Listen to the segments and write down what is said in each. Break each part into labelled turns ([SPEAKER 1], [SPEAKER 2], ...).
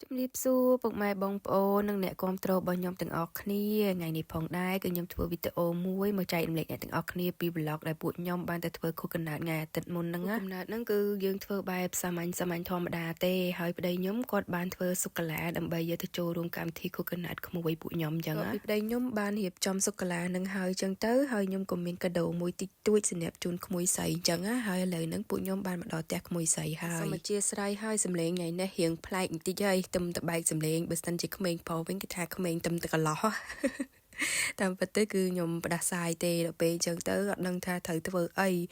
[SPEAKER 1] ជំរាបសួរពុកម៉ែបងប្អូននិងអ្នកគាំទ្ររបស់ខ្ញុំទាំងអស់គ្នាថ្ងៃនេះផងដែរគឺខ្ញុំធ្វើវីដេអូមួយមកចែករំលែកអ្នកទាំងអស់គ្នាពី vlog ដែលពួកខ្ញុំបានទៅធ្វើខួបកំណើតថ្ងៃអាទិត្យមុនហ្នឹងណាកំណើតហ្នឹងគឺយើងធ្វើបែបសាមញ្ញធម្មតាទេហើយប្តីខ្ញុំគាត់បានធ្វើសុកាឡាដើម្បីយកទៅចូលរួមកម្មវិធីខួបកំណើតក្មួយពួកខ្ញុំអញ្ចឹងណាប្តីខ្ញុំបានរៀបចំសុកាឡាហ្នឹងហើយអញ្ចឹងទៅហើយខ្ញុំក៏មានកាដូមួយតិចតួចសម្រាប់ជូនក្មួយស្រីអញ្ចឹងណាហើយឥឡូវហ្នឹងពួកខ្ញុំបានមកដល់ផ្ទះក្មួយស្រីហើយសូមអធិស្ឋានហើយសម្លេងថ្ងៃនេះរៀងប្លែកបន្តិចហើយទំតបែកសម្លេងបើសិនជាក្មេងប្រុសវិញគេថាក្មេងទំតកន្លោះតាមពិតទៅគឺខ្ញុំផ្ដាសាយទេដល់ពេលអញ្ចឹងទៅអត់ដឹងថាត្រូវធ្វើអី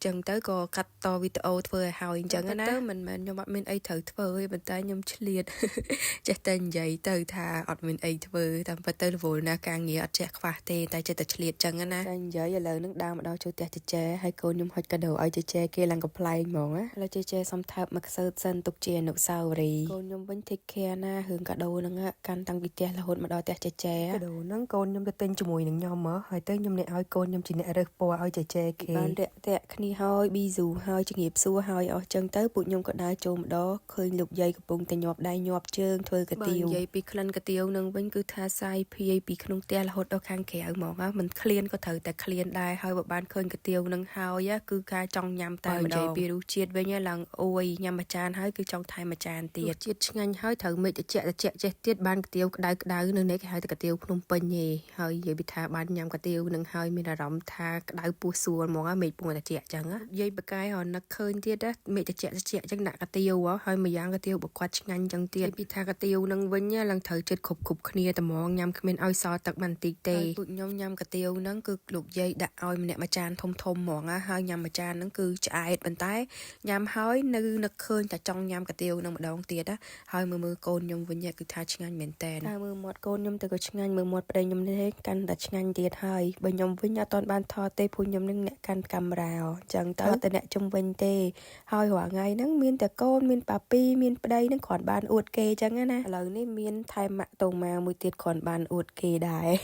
[SPEAKER 1] ចឹងទៅក៏កាត់តវីដេអូធ្វើឲ្យហើយអញ្ចឹងណាទៅមិនមែនខ្ញុំអត់មានអីត្រូវធ្វើទេប៉ុន្តែខ្ញុំឆ្លៀតចេះតែនិយាយទៅថាអត់មានអីធ្វើតាមពិតទៅរវល់ណាស់ការងារអត់ចេះខ្វះទេតែចេះតែឆ្លៀតចឹងណាតែនិយាយឥឡូវនឹងដើរមកដល់ចូលផ្ទះចេចែហើយកូនខ្ញុំហុចកាដូឲ្យចេចែគេឡើងកំ pl ែងហ្មងណាឥឡូវចេចែសុំថើបមកខ្សើតសិនទុកជាអនុស្សាវរីយ៍កូនខ្ញុំវិញ take care ណារឿងកាដូហ្នឹងកាន់តាំងពីផ្ទះរហូតមកដល់ផ្ទះចេចែកាដូហ្នឹងកូនខ្ញុំទៅទិញជាមួយនឹងខ្ញុំហ៎ហើយទៅខ្ញុំអ្នកឲ្យកូនខ្ញុំជាអ្នករើសពណ៌ឲ្យចេចែគេបានរាក់ទាក់គ្នាហើយប៊ីស៊ូហើយជំរាបសួរហើយអស់ចឹងទៅពួកខ្ញុំក៏ដើរចូលម្ដងឃើញលោកយាយកំពុងតែញាប់ដៃញាប់ជើងធ្វើកាទៀវនិយាយពីក្លិនកាទៀវនឹងវិញគឺថាសាយភាយពីក្នុងផ្ទះរហូតដល់ខាងក្រៅហ្មងមិនឃ្លានក៏ត្រូវតែឃ្លានដែរហើយបើបានឃើញកាទៀវនឹងហើយគឺការចង់ញ៉ាំតែម្ដងនិយាយពីរសជាតិវិញឡើងអួយញ៉ាំមួយចានហើយគឺចង់ថែមមួយចានទៀតជាតិឆ្ងាញ់ហើយត្រូវមេឃត្រជាក់ចេះទៀតបានកាទៀវក្តៅនៅនេះគេហៅតែកាទៀវភ្នំពេញទេហើយនិយាយពីថាបានញ៉ាំកាទៀវនឹងហើយមានអារម្មណ៍ថាក្តៅពោះសួលហ្មងមេឃពងត្រជាក់ចឹងនិយាយបកាយរនឹកឃើញទៀតមេឃត្រជាក់ចឹងដាក់កាទៀវហើយមួយយ៉ាងកាទៀវបគាត់ឆ្ងាញ់ចឹងទៀតពីថាកាទៀវនឹងវិញឡើងត្រូវចិត្តគ្រប់គ្នាតែហ្មងញ៉ាំគ្មានឲ្យសល់ទឹកបន្តិចទេពួកខ្ញុំញ៉ាំកាទៀវហ្នឹងគឺលោកយាយដាក់ឲ្យម្នាក់មួយចានធំហ្មងហើយញ៉ាំមួយចានហ្នឹងគឺឆ្អែតប៉ុន្តែញ៉ាំហើយនៅនឹកឃើញតែចង់ញ៉ាំកាទៀវនឹងម្ដងទៀតហើយមើលកូនខ្ញុំវិញគឺថាឆ្ងាញ់មែនតែនតែមើលមាត់កូនខ្ញុំទៅក៏ឆ្ងាញ់មើលមាត់ប្តីខ្ញុំនេះកាន់តែឆ្ងាញ់ទៀតហើយបើខ្ញុំវិញអត់ទាន់បានថតទេព្រោះខ្ញុំនឹងអ្នកកាន់កាមេរ៉ាអញ្ចឹងទៅតែអ្នកជំវិញទេហើយរាល់ថ្ងៃហ្នឹងមានតែកូនមានប៉ាពីមានប្តីហ្នឹងគ្រាន់បានអួតគេអញ្ចឹងណាឥឡូវនេះមានថែមម៉ាក់តូម៉ាមួយទៀតគ្រាន់បានអួតគេដែរ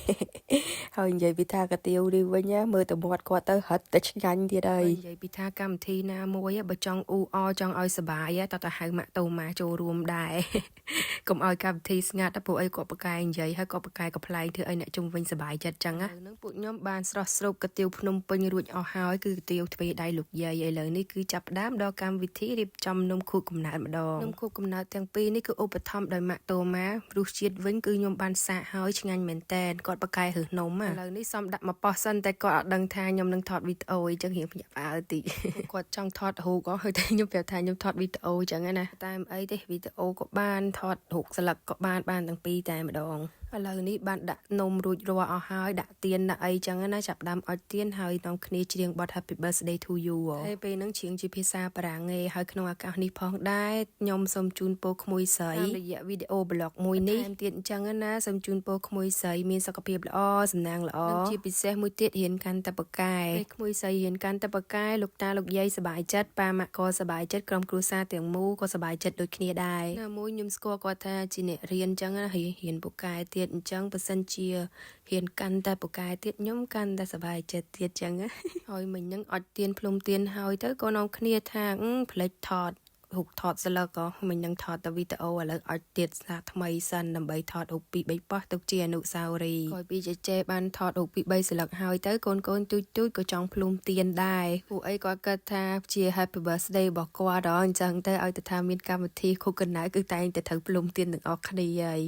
[SPEAKER 1] ហើយនិយាយពីថាកាទៀវនេះវិញមើលទៅមាត់គាត់ទៅហិតតែឆ្ងាញ់ទៀតហើយនិយាយពីថាកម្មវិធីណាមួយបើចង់អ៊ូអចង់ឲ្យសប្បាយតើទៅហៅម៉ាក់តូម៉ាចូលរួមដែរកុំឲ្យកម្មវិធីស្ងាត់ព្រោះអីគាត់ប្រកែកនិយាយហើយគាត់ប្រកែកកំ pl ែងធ្វើឲ្យអ្នកជុំវិញសប្បាយចិត្តចឹងណានឹងពួកខ្ញុំបានស្រស់ស្រូបកាទៀវភ្នំពេញរួចអស់ហើយគឺកាទៀវទ្វេដៃលោកយាយឥឡូវនេះគឺចាប់ផ្ដើមដល់កម្មវិធីរៀបចំនំខួបកំណើតម្ដងនំខួបកំណើតទាំងពីរនេះគឺឧបត្ថម្ភដោយម៉ាក់តូម៉ារសជាតិវិញគឺខ្ញុំបានសាកហើយឆ្ងាញ់មែនតែនគាត់ប្រកែករើសនំឥឡូវនេះសំដាក់មកប៉ោះសិនតែគាត់អត់ដឹងថាខ្ញុំនឹងថតវីដេអូអីចឹងរៀងភ្ញាក់ផ្អើលតិចគាត់ចង់ថតរូបហើយតែខ្ញុំប្រាប់ថាខ្ញុំថតវីដេអូចឹងណាតែអីទេវីដេអូក៏បានថតរូបស្លឹកក៏បានទាំងពីរតែម្ដងឥឡូវនេះបានដាក់នំរួចរាល់អស់ហើយដាក់ទៀនដាក់អីចឹងណាចាប់ដើមអុជទៀនហើយនាំគ្នាច្រៀងបទ Happy Birthday to you ហើយពេលហ្នឹងច្រៀងជាភាសាបារាំងឯហើយក្នុងឱកាសនេះផងដែរខ្ញុំសូមជូនពរក្មួយស្រីតាមរយៈវីដេអូ blog មួយនេះថែមទៀតអញ្ចឹងណាសូមជូនពរក្មួយស្រីមានសុខភាពល្អសំណាងល្អនិងជាពិសេសមួយទៀតរៀនកាន់តែបកែក្មួយស្រីរៀនកាន់តែបកែលោកតាលោកយាយសប្បាយចិត្តប៉ាម៉ាក់ក៏សប្បាយចិត្តក្រុមគ្រួសារទាំងមូលក៏សប្បាយចិត្តដូចគ្នាដែរណាមួយខ្ញុំស្គាល់គាត់ថាជាអ្នករៀនអញ្ចឹងណារៀនបកែទៀតអញ្ចឹងបើសិនជាហ៊ានកាន់តែពូកែទៀតខ្ញុំកាន់តែសប្បាយចិត្តទៀតចឹងហើយមិញហ្នឹងអត់ទៀនភ្លុំទៀនហើយទៅក៏នាំគ្នាថាផ្លេចថតរូបថតស្លឹកក៏មិញនឹងថតតែវីដេអូឥឡូវអត់ទៀតសាថ្មីសិនដើម្បីថតរូបពី3ប៉ោះទុកជាអនុស្សាវរីយ៍ហើយពីចេបានថតរូបពី3ស្លឹកហើយទៅកូនទូចក៏ចង់ភ្លុំទៀនដែរពួកអីគាត់គិតថាជា Happy Birthday របស់គាត់អញ្ចឹងទៅឲ្យទៅថាមានកម្មវិធីខួបកំណើតគឺតែងតែត្រូវភ្លុំទៀនទាំងអស់គ្ន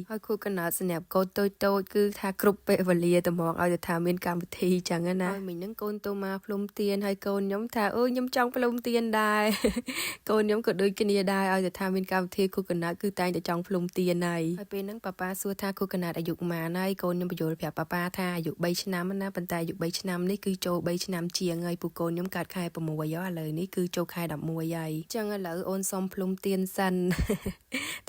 [SPEAKER 1] ាហើយខួបកំណើតសម្រាប់កូនតូចគឺថាគ្រប់ពេលវេលាតែមកឲ្យទៅថាមានកម្មវិធីចឹងណាហើយមិញហ្នឹងកូនតូម៉ាភ្លុំទៀនហើយកូនខ្ញុំថាអូខ្ញុំចង់ភ្លុំទៀនដែរកូនខ្ញុំក៏ដូចគ្នាដែរឲ្យតែថាមានកម្មវិធីខួបកំណើតគឺតែងតែចង់ភ្លុំទៀនហើយពេលហ្នឹងប៉ាប៉ាសួរថាខួបកំណើតអាយុប៉ុន្មានហើយកូនខ្ញុំបញ្យល់ប្រាប់ប៉ាប៉ាថាអាយុ3ឆ្នាំណាប៉ុន្តែអាយុ3ឆ្នាំនេះគឺចូល3ឆ្នាំជាងហើយពូកូនខ្ញុំកើតខែ6ឥឡូវនេះគឺចូលខែ11ហើយអញ្ចឹងឥឡូវអូនសុំភ្លុំទៀនសិន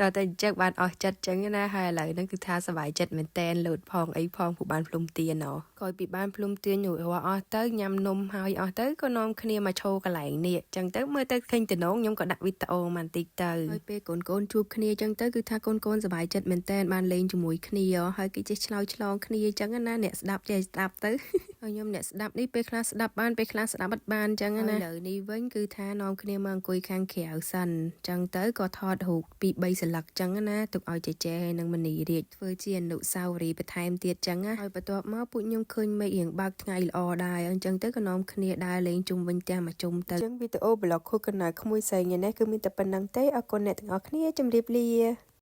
[SPEAKER 1] តើតែអញ្ចឹងបានអស់ចិត្តអញ្ចឹងណាហើយឥឡូវហ្នឹងគឺថាសប្បាយចិត្តមែនតែនលោតផងអីផងពូបានភ្លុំទៀនក្រោយពីបានភ្លុំទៀនរួចរាល់អស់ទៅញ៉ាំនំហើយអស់ទៅក៏នាំគ្នាមកឈរកន្លែងនេះអញ្ចឹងទៅមើលទៅឃើញតំណងខ្ញុំក៏ដាក់វីដេអូមកបន្តិចទៅហើយពេលកូនជួបគ្នាអញ្ចឹងទៅគឺថាកូនសប្បាយចិត្តមែនតែនបានលេងជាមួយគ្នាហើយគេចេះឆ្លើយឆ្លងគ្នាអញ្ចឹងណាអ្នកស្ដាប់ចេះស្ដាប់ទៅ ហើយខ្ញុំអ្នកស្ដាប់នេះពេលខ្លះស្ដាប់បានពេលខ្លះស្ដាប់អត់បានចឹងណាឥឡូវនេះវិញគឺថានាំគ្នាមកអង្គុយខាងក្រៅសិនចឹងទៅក៏ថតរូបពី3សន្លឹកចឹងណាទុកឲ្យចេចែនឹងមនីរាជធ្វើជាអនុស្សាវរីយ៍បន្ថែមទៀតចឹងណាហើយបន្ទាប់មកពួកខ្ញុំឃើញមេឃរៀងបើកថ្ងៃល្អដែរអញ្ចឹងទៅក៏នាំគ្នាដើរលេងជុំវិញផ្ទះមកជុំទៅចឹងវីដេអូ blog ខូកណាត់ក្មួយស្រីថ្ងៃនេះគឺមានតែប៉ុណ្្នឹងទេអរគុណអ្នកទាំងអស់គ្នាជម្រាបលា